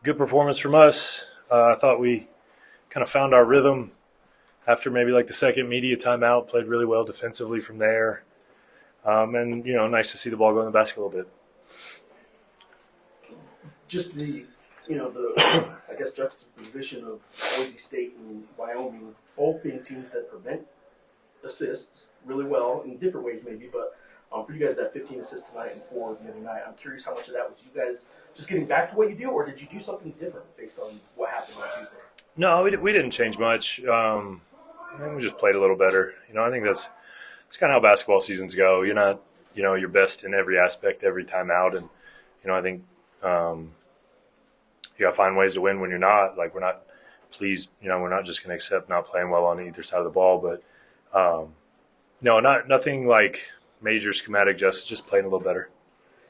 Good performance from us. I thought we kind of found our rhythm after maybe like the second media timeout. Played really well defensively from there, and nice to see the ball go in the basket a little bit. Just the I guess juxtaposition of Boise State and Wyoming, both being teams that prevent assists really well in different ways, maybe. But for you guys to have 15 assists tonight and 4 the other night, I'm curious how much of that was you guys just getting back to what you do, or did you do something different based on what happened on Tuesday? No, we didn't change much. I think we just played a little better. I think that's kind of how basketball seasons go. You're not your best in every aspect every time out, and I think you got to find ways to win when you're not. Like we're not pleased. We're not just going to accept not playing well on either side of the ball, but no, nothing like major schematic just playing a little better.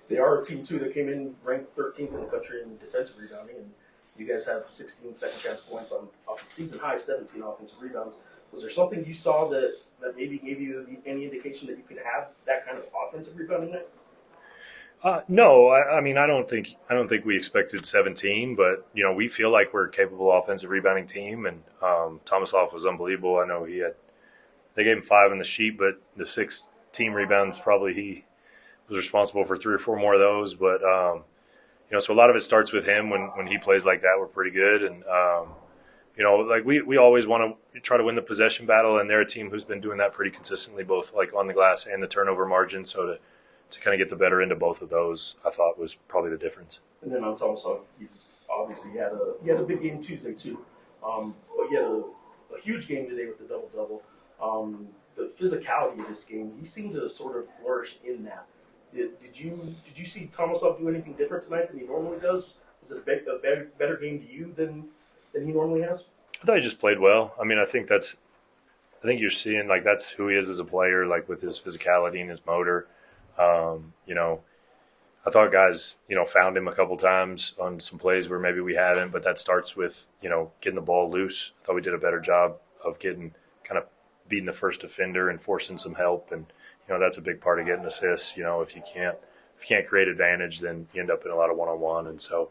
They are a team, too, that came in ranked 13th in the country in defensive rebounding, and you guys have 16 second chance points off the season high, 17 offensive rebounds. Was there something you saw that maybe gave you any indication that you could have that kind of offensive rebounding night? No, I mean I don't think we expected 17, but we feel like we're a capable offensive rebounding team, and Tomislav was unbelievable. I know they gave him 5 in the sheet, but the 6 team rebounds probably he was responsible for 3 or 4 more of those. But so a lot of it starts with him when he plays like that. We're pretty good, and like we always want to try to win the possession battle, and they're a team who's been doing that pretty consistently, both like on the glass and the turnover margin. So to kind of get the better end of both of those, I thought was probably the difference. And then on Tomislav, he's obviously had a big game Tuesday too, but he had a huge game today with the double double. The physicality of this game, he seemed to sort of flourish in that. Did you see Tomislav do anything different tonight than he normally does? Was it a better game to you than he normally has? I thought he just played well. I mean, I think you're seeing like that's who he is as a player, like with his physicality and his motor. I thought guys, found him a couple times on some plays where maybe we hadn't, but that starts with, getting the ball loose. I thought we did a better job of kind of beating the first defender and forcing some help. And, that's a big part of getting assists. If you can't create advantage, then you end up in a lot of one-on-one. And so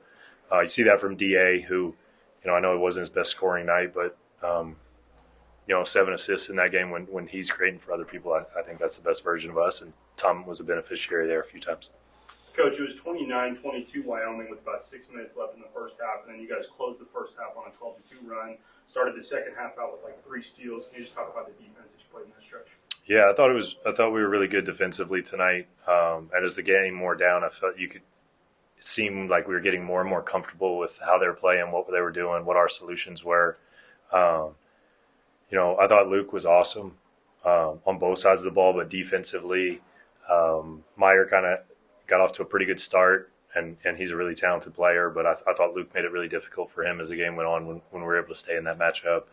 you see that from DA, who, I know it wasn't his best scoring night, but, 7 assists in that game when he's creating for other people. I think that's the best version of us. And Tom was a beneficiary there a few times. Coach, it was 29-22 Wyoming with about 6 minutes left in the first half, and then you guys closed the first half on a 12-2 run. Started the second half out with like 3 steals. Can you just talk about the defense that you played in that stretch? Yeah, I thought we were really good defensively tonight. And as the game wore down, I felt it seemed like we were getting more and more comfortable with how they were playing, what they were doing, what our solutions were. I thought Luke was awesome on both sides of the ball, but defensively, Meyer kind of got off to a pretty good start, and he's a really talented player. But I thought Luke made it really difficult for him as the game went on when we were able to stay in that matchup.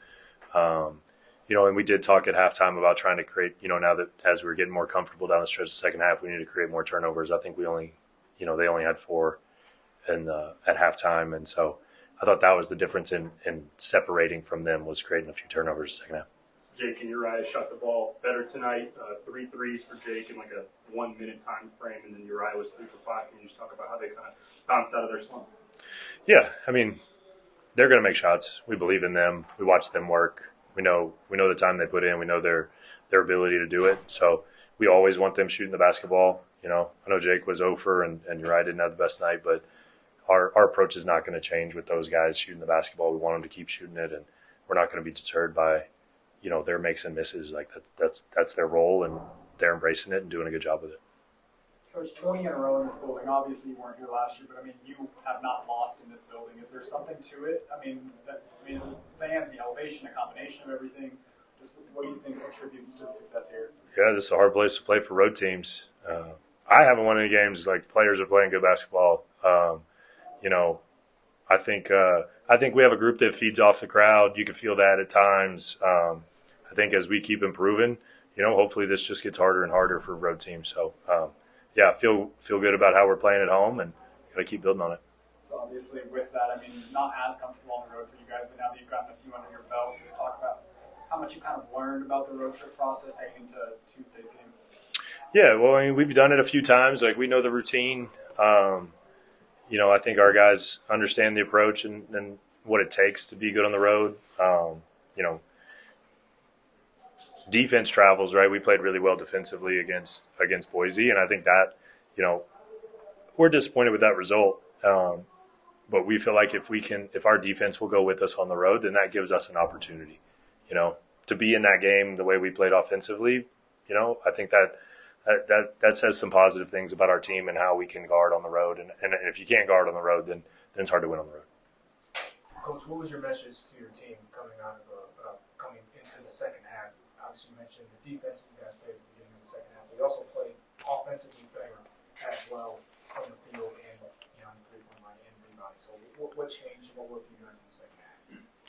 And we did talk at halftime about trying to create, now that as we were getting more comfortable down the stretch of the second half, we needed to create more turnovers. I think they only had 4 at halftime. And so I thought that was the difference in separating from them, was creating a few turnovers in the second half. Jake and Uriah shot the ball better tonight. 3 threes for Jake in like a 1 minute time frame, and then Uriah was 3 for 5. Can you just talk about how they kind of bounced out of their slump? Yeah, I mean, they're going to make shots. We believe in them. We watch them work. We know the time they put in. We know their ability to do it. So we always want them shooting the basketball. I know Jake was 0 for and Uriah didn't have the best night, but our approach is not going to change with those guys shooting the basketball. We want them to keep shooting it, and we're not going to be deterred by their makes and misses. Like that's their role, and they're embracing it and doing a good job with it. Coach, 20 in a row in this building. Obviously, you weren't here last year, but you have not lost in this building. Is there something to it? Is it fans, the elevation, a combination of everything? Just what do you think attributes to the success here? Yeah, this is a hard place to play for road teams. I haven't won any games. Like, players are playing good basketball. I think we have a group that feeds off the crowd. You can feel that at times. I think as we keep improving, hopefully this just gets harder and harder for road teams. So, feel good about how we're playing at home, and got to keep building on it. So obviously with that, not as comfortable on the road for you guys, but now that you've gotten a few under your belt, just talk about how much you kind of learned about the road trip process heading into Tuesday's game. Yeah, well, we've done it a few times. Like, we know the routine. I think our guys understand the approach and what it takes to be good on the road. Defense travels, right? We played really well defensively against Boise, and I think that, we're disappointed with that result. But we feel like if our defense will go with us on the road, then that gives us an opportunity, to be in that game the way we played offensively. I think that says some positive things about our team and how we can guard on the road. And if you can't guard on the road, then it's hard to win on the road. Coach, what was your message to your team coming into the second half? Obviously, you mentioned the defense you guys played at the beginning of the second half. But you also played offensively better as well from the field and on the three-point line and rebounding. So what changed? What worked for you guys in the second half?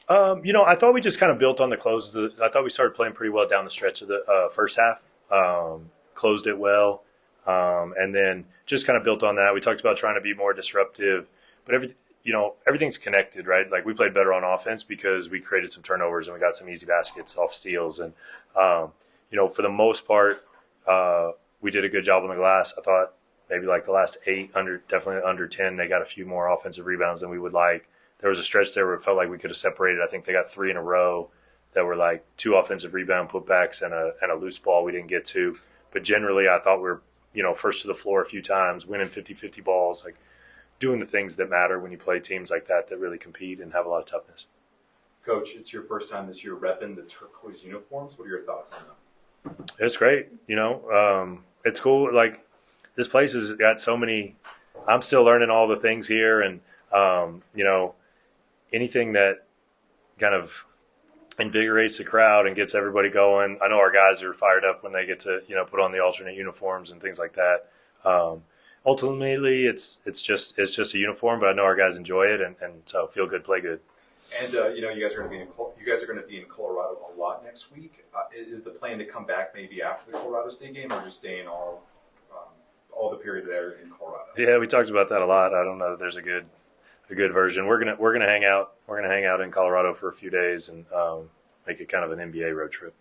I thought we just kind of built on the close. I thought we started playing pretty well down the stretch of the first half. Closed it well, and then just kind of built on that. We talked about trying to be more disruptive, but everything's connected, right? Like we played better on offense because we created some turnovers and we got some easy baskets off steals. And, for the most part, we did a good job on the glass. I thought maybe like the last 8, definitely under 10, they got a few more offensive rebounds than we would like. There was a stretch there where it felt like we could have separated. I think they got 3 in a row that were like 2 offensive rebound putbacks and a loose ball we didn't get to. But generally, I thought we were, first to the floor a few times, winning 50-50 balls, like doing the things that matter when you play teams like that really compete and have a lot of toughness. Coach, it's your first time this year repping the turquoise uniforms. What are your thoughts on them? It's great. It's cool. Like this place has got so many. I'm still learning all the things here, and anything that kind of invigorates the crowd and gets everybody going. I know our guys are fired up when they get to put on the alternate uniforms and things like that. Ultimately, it's just a uniform, but I know our guys enjoy it, and so feel good, play good. And you guys are going to be in Colorado a lot next week. Is the plan to come back maybe after the Colorado State game, or just staying all the period there in Colorado? Yeah, we talked about that a lot. I don't know that there's a good version. We're gonna hang out. We're gonna hang out in Colorado for a few days and make it kind of an NBA road trip.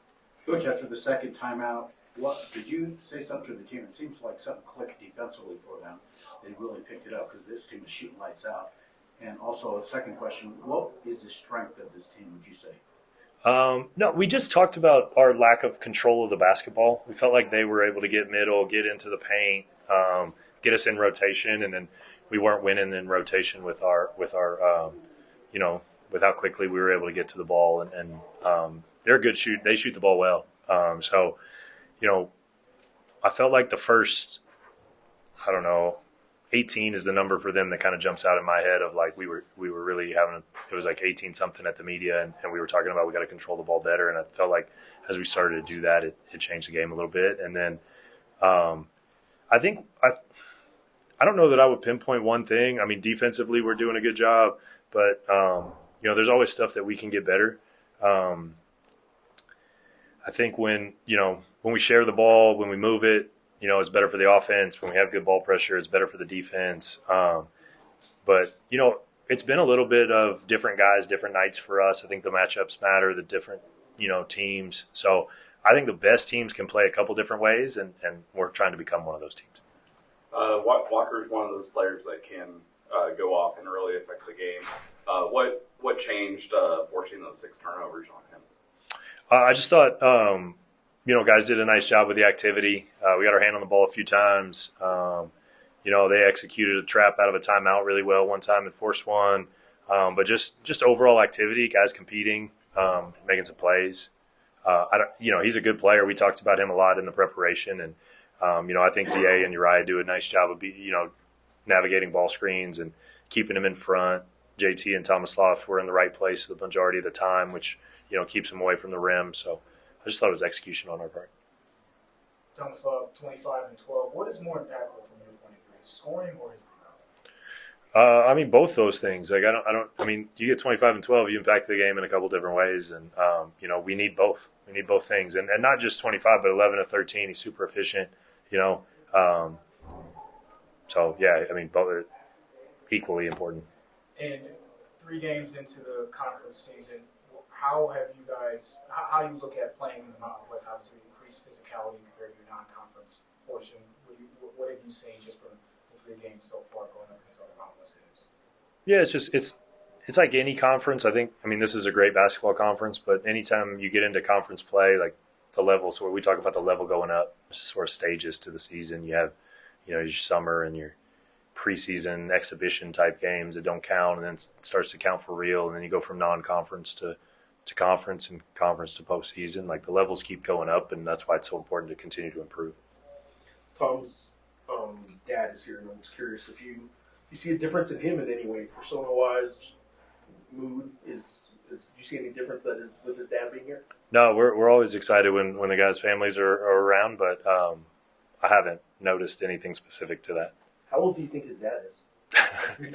Coach, after the second timeout, what did you say something to the team? It seems like something clicked defensively for them. They really picked it up because this team is shooting lights out. And also, a second question: what is the strength of this team? Would you say? No, we just talked about our lack of control of the basketball. We felt like they were able to get middle, get into the paint, get us in rotation, and then we weren't winning in rotation with our with how quickly we were able to get to the ball. And they're a good shoot. They shoot the ball well. So, I felt like the first, 18 is the number for them that kind of jumps out in my head of like we were really having it was like 18 something at the media and we were talking about we got to control the ball better, and I felt like as we started to do that it changed the game a little bit. And then I think I don't know that I would pinpoint one thing. I mean, defensively we're doing a good job, but there's always stuff that we can get better. I think when we share the ball, when we move it, it's better for the offense. When we have good ball pressure, it's better for the defense. But it's been a little bit of different guys, different nights for us. I think the matchups matter, the different, teams. So I think the best teams can play a couple different ways, and we're trying to become one of those teams. Walker is one of those players that can go off and really affect the game. What changed forcing those 6 turnovers on him? I just thought, guys did a nice job with the activity. We got our hand on the ball a few times. They executed a trap out of a timeout really well one time and forced one. But just overall activity, guys competing, making some plays. He's a good player. We talked about him a lot in the preparation, and I think DA and Uriah do a nice job of navigating ball screens and keeping him in front. JT and Tomislav were in the right place the majority of the time, which keeps him away from the rim. So I just thought it was execution on our part. Tomislav, 25 and 12. What is more impactful from your point of view, his scoring or his rebounding? Both those things. Like you get 25 and 12, you impact the game in a couple different ways, and we need both. We need both things, and not just 25, but 11 to 13. He's super efficient. Both are equally important. And 3 games into the conference season, how do you look at playing in the Mountain West? Obviously, increased physicality compared to your non-conference portion. What have you seen just from the 3 games so far going up against other Mountain West Yeah, it's like any conference. I mean, this is a great basketball conference, but anytime you get into conference play, like the level, so we talk about the level going up, sort of stages to the season. You have, your summer and your preseason exhibition type games that don't count, and then it starts to count for real, and then you go from non-conference to conference and conference to postseason. Like the levels keep going up, and that's why it's so important to continue to improve. Tom's dad is here, and I'm just curious if you see a difference in him in any way, persona-wise, mood. Is do you see any difference that is with his dad being here? No, we're always excited when the guys' families are around, but I haven't noticed anything specific to that. How old do you think his dad is?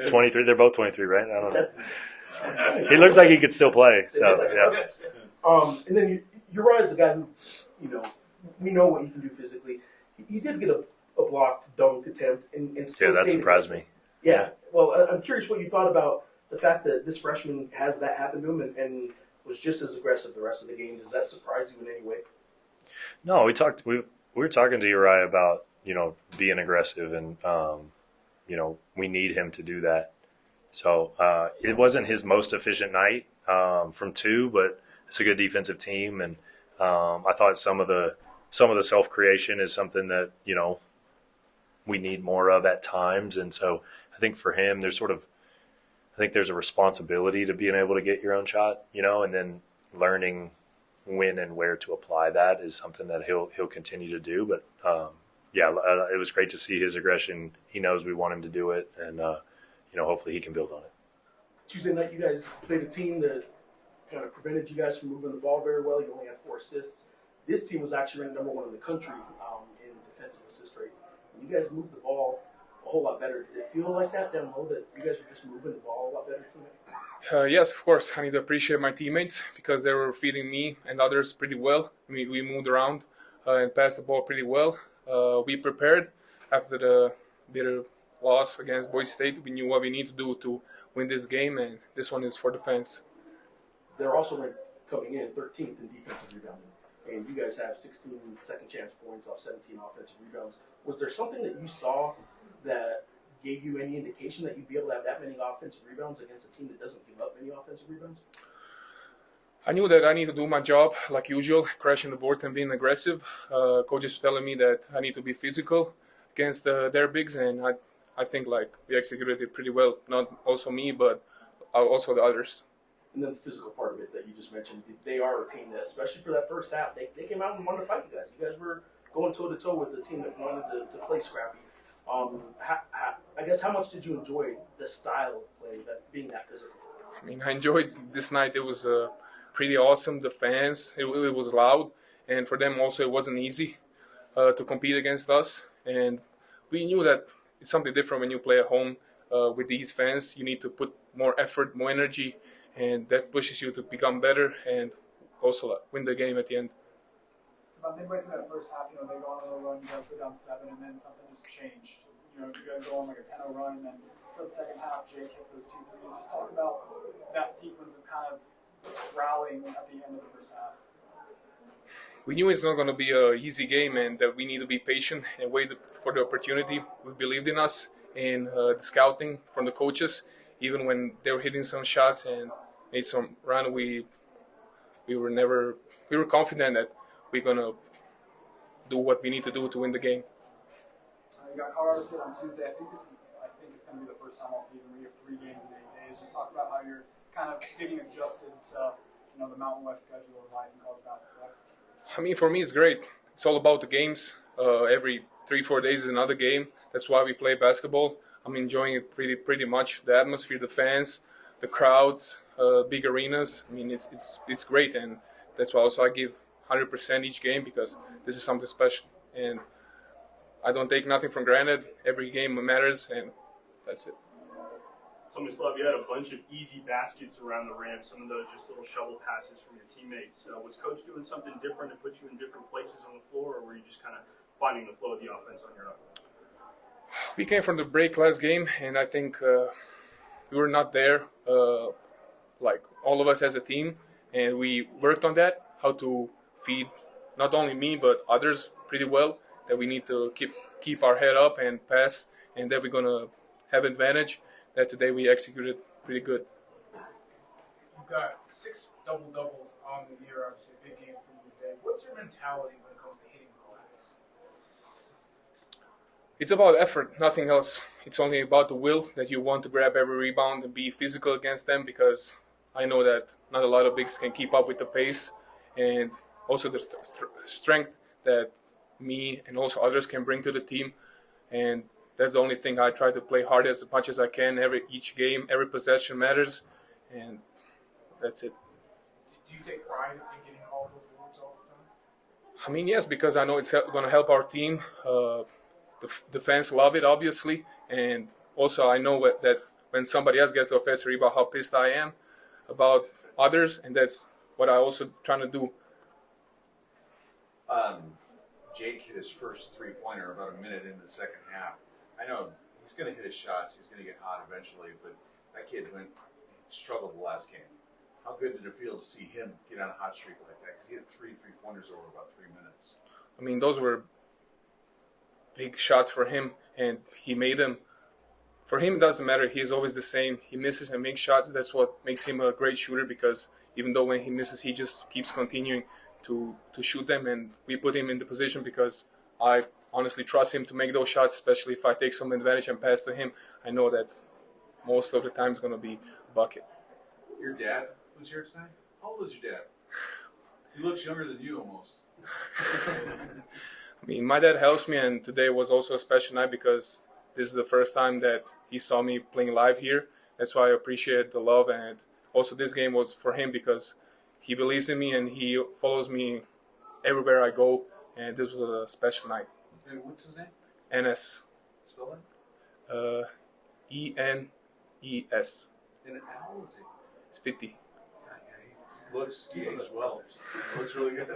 23. They're both 23, right? I don't know. He looks like he could still play. So yeah. And then Uriah is the guy who, we know what he can do physically. He did get a blocked dunk attempt and still that surprised me. Yeah. Well, I'm curious what you thought about the fact that this freshman has that happen to him and was just as aggressive the rest of the game. Does that surprise you in any way? No, we were talking to Uriah about being aggressive, and we need him to do that. So it wasn't his most efficient night from two, but it's a good defensive team, and I thought some of the self creation is something that we need more of at times, and so I think for him there's a responsibility to being able to get your own shot, and then learning when and where to apply that is something that he'll continue to do. But it was great to see his aggression. He knows we want him to do it, and hopefully he can build on it. Tuesday night, you guys played a team that kind of prevented you guys from moving the ball very well. You only had 4 assists. This team was actually ranked number 1 in the country in defensive assist rate. And you guys moved the ball a whole lot better. Did it feel like that down low, that you guys were just moving the ball a lot better tonight? Yes, of course. I need to appreciate my teammates because they were feeding me and others pretty well. I mean, we moved around and passed the ball pretty well. We prepared after the bitter loss against Boise State. We knew what we need to do to win this game, and this one is for the fans. They're also ranked coming in 13th in defensive rebounding, and you guys have 16 second chance points off 17 offensive rebounds. Was there something that you saw that gave you any indication that you'd be able to have that many offensive rebounds against a team that doesn't give up many offensive rebounds? I knew that I need to do my job like usual, crashing the boards and being aggressive. Coach is telling me that I need to be physical against their bigs, and I think we executed it pretty well. Not also me, but also the others. And then the physical part of it that you just mentioned, they are a team that, especially for that first half, they came out and wanted to fight you guys. You guys were going toe-to-toe with a team that wanted to play scrappy. I guess how much did you enjoy the style of play, that being that physical? I mean, I enjoyed this night. It was pretty awesome. The fans, it was loud, and for them also it wasn't easy to compete against us. And we knew that it's something different when you play at home with these fans. You need to put more effort, more energy, and that pushes you to become better and also win the game at the end. So about midway through that first half, they go on a little run, you guys go down 7, and then something just changed. You guys go on like a 10-0 run, and then for the second half, Jake hits those 2 threes. Just talk about that sequence of kind of rallying at the end of the first half. We knew it's not going to be an easy game, and that we need to be patient and wait for the opportunity. We believed in us and the scouting from the coaches. Even when they were hitting some shots and made some run, we were confident that we're gonna do what we need to do to win the game. You got Colorado State on Tuesday. I think it's gonna be the first time all season where you have 3 games in 8 days. Just talk about how you're kind of getting adjusted to the Mountain West schedule of life in college basketball. I mean, for me, it's great. It's all about the games. Every 3-4 days is another game. That's why we play basketball. I'm enjoying it pretty much. The atmosphere, the fans, the crowds, big arenas. I mean, it's great, and that's why also I give 100% each game because this is something special, and I don't take nothing for granted. Every game matters, and that's it. Tomislav, you had a bunch of easy baskets around the rim. Some of those just little shovel passes from your teammates. Was Coach doing something different to put you in different places on the floor, or were you just kind of finding the flow of the offense on your own? We came from the break last game, and I think we were not there, like all of us as a team, and we worked on that, how to feed not only me but others pretty well, that we need to keep our head up and pass, and that we're going to have advantage. that today we executed pretty good. You've got 6 double-doubles on the year, obviously a big game for you today. What's your mentality when it comes to hitting the glass? It's about effort, nothing else. It's only about the will that you want to grab every rebound and be physical against them, because I know that not a lot of bigs can keep up with the pace, and also the strength that me and also others can bring to the team. And that's the only thing I try to play hard as much as I can. Each game, every possession matters, and that's it. Do you take pride in getting all those awards all the time? I mean, yes, because I know it's going to help our team. The fans love it, obviously, and also I know that when somebody else gets the offensive rebound, how pissed I am about others, and that's what I also trying to do. Jake hit his first three-pointer about a minute into the second half. I know he's going to hit his shots. He's going to get hot eventually, but that kid struggled the last game. How good did it feel to see him get on a hot streak like that? Because he had three-pointers over about 3 minutes. I mean, those were big shots for him, and he made them. For him, it doesn't matter. He's always the same. He misses and makes shots. That's what makes him a great shooter, because even though when he misses, he just keeps continuing to shoot them, and we put him in the position because I honestly trust him to make those shots, especially if I take some advantage and pass to him. I know that's most of the time it's going to be a bucket. Your dad was here tonight? How old is your dad? He looks younger than you almost. I mean, my dad helps me, and today was also a special night because this is the first time that he saw me playing live here. That's why I appreciate the love, and also this game was for him because he believes in me and he follows me everywhere I go, and this was a special night. Hey, what's his name? NS. Spell it? ENES. And how old is he? It's 50. He looks, he aged well. He looks really good.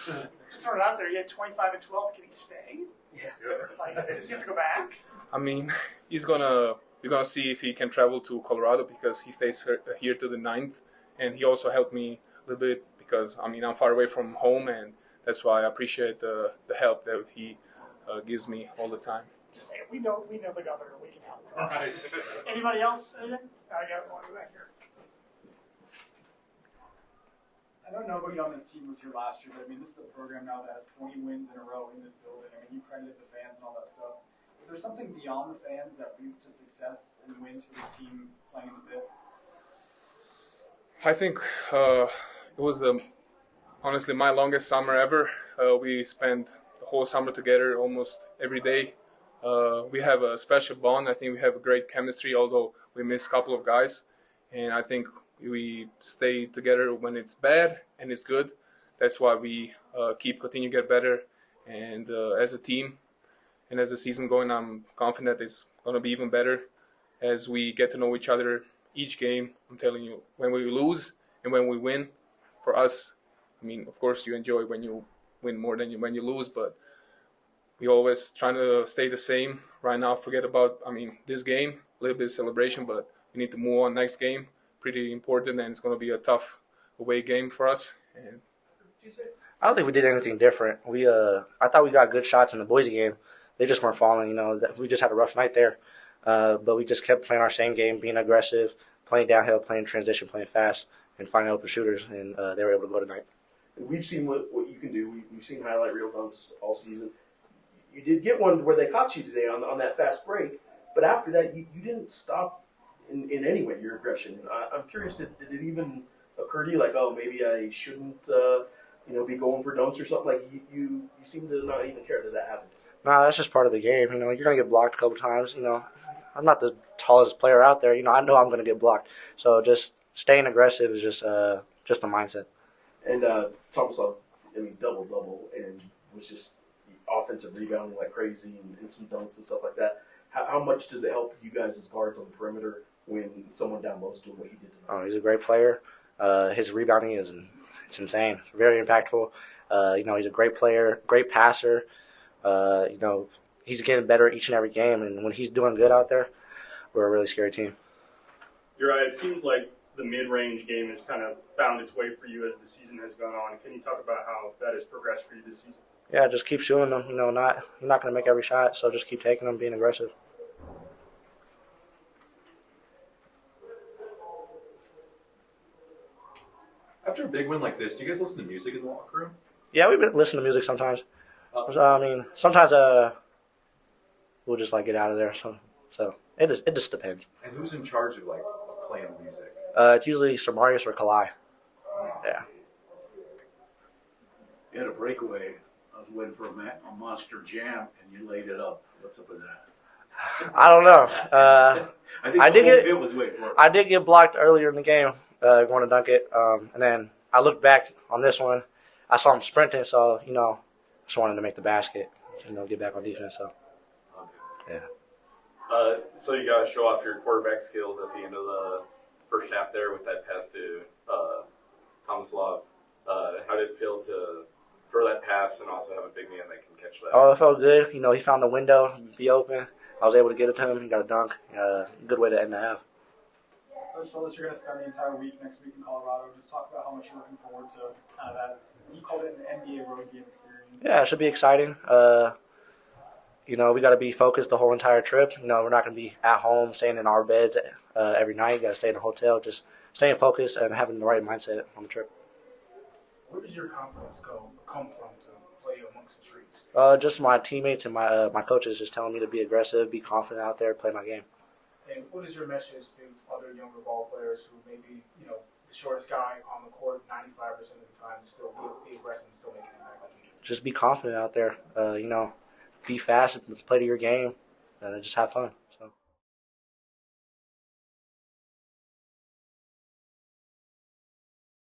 Just throw it out there. You had 25 and 12. Can he stay? Yeah. Like, does he have to go back? I mean, we're gonna see if he can travel to Colorado because he stays here to the 9th, and he also helped me a little bit because I mean I'm far away from home, and that's why I appreciate the help that he gives me all the time. Just say it. We know the governor. We can help. All right. Anybody else? Anything? I got one back here. I know nobody on this team was here last year, but I mean, this is a program now that has 20 wins in a row in this building. I mean, you credited the fans and all that stuff. Is there something beyond the fans that leads to success and wins for this team playing in the pit? I think it was honestly my longest summer ever. We spent the whole summer together almost every day. We have a special bond. I think we have a great chemistry, although we missed a couple of guys. And I think we stay together when it's bad and it's good. That's why we continue to get better. And as a team and as the season going, I'm confident it's going to be even better as we get to know each other each game. I'm telling you, when we lose and when we win, for us, I mean, of course you enjoy when you win more than when you lose, but we always trying to stay the same. Right now, forget about, this game, a little bit of celebration, but we need to move on next game. Pretty important, and it's going to be a tough away game for us. And I don't think we did anything different. I thought we got good shots in the Boise game. They just weren't falling. We just had a rough night there. But we just kept playing our same game, being aggressive, playing downhill, playing transition, playing fast, and finding open shooters. And they were able to go tonight. We've seen what you can do. We've seen highlight reel dunks all season. You did get one where they caught you today on that fast break, but after that, you didn't stop in any way your aggression. I'm curious, did it even occur to you like, oh, maybe I shouldn't be going for dunks or something? Like you seem to not even care that happened. Nah, that's just part of the game. You're gonna get blocked a couple times. I'm not the tallest player out there. I know I'm gonna get blocked. So just staying aggressive is just a mindset. And Tomislav, double and was just offensive rebounding like crazy and some dunks and stuff like that. How much does it help you guys as guards on the perimeter when someone down low is doing what he did tonight? Oh, he's a great player. His rebounding it's insane. Very impactful. He's a great player, great passer. He's getting better each and every game, and when he's doing good out there, we're a really scary team. Uriah, it seems like the mid-range game has kind of found its way for you as the season has gone on. Can you talk about how that has progressed for you this season? Yeah, just keep shooting them. You're not going to make every shot, so just keep taking them, being aggressive. After a big win like this, do you guys listen to music in the locker room? Yeah, we listen to music sometimes. I mean, sometimes we'll just like get out of there. So it just depends. And who's in charge of like playing the music? It's usually Samarius or Kalai. Yeah. You had a breakaway. I was waiting for a monster jam, and you laid it up. What's up with that? I don't know. I think I the did whole get- field was waiting for it. I did get blocked earlier in the game, going to dunk it, and then I looked back on this one. I saw him sprinting, so just wanted to make the basket, get back on defense. So yeah. So you got to show off your quarterback skills at the end of the first half there with that pass to Tomislav. How did it feel to throw that pass and also have a big man that can catch that? Oh, it felt good. He found the window, be open. I was able to get it to him. He got a dunk. Good way to end the half. Coach told us you're going to spend the entire week next week in Colorado. Just talk about how much you're looking forward to kind of that. You called it an NBA road game experience. Yeah, it should be exciting. We got to be focused the whole entire trip. We're not going to be at home, staying in our beds every night. Got to stay in a hotel. Just staying focused and having the right mindset on the trip. Where does your confidence come from to play amongst the streets? Just my teammates and my coaches just telling me to be aggressive, be confident out there, play my game. And what is your message to other younger ball players who may be, the shortest guy on the court 95% of the time, to still be aggressive and still make an impact like you do? Just be confident out there. Be fast, play to your game, and just have fun.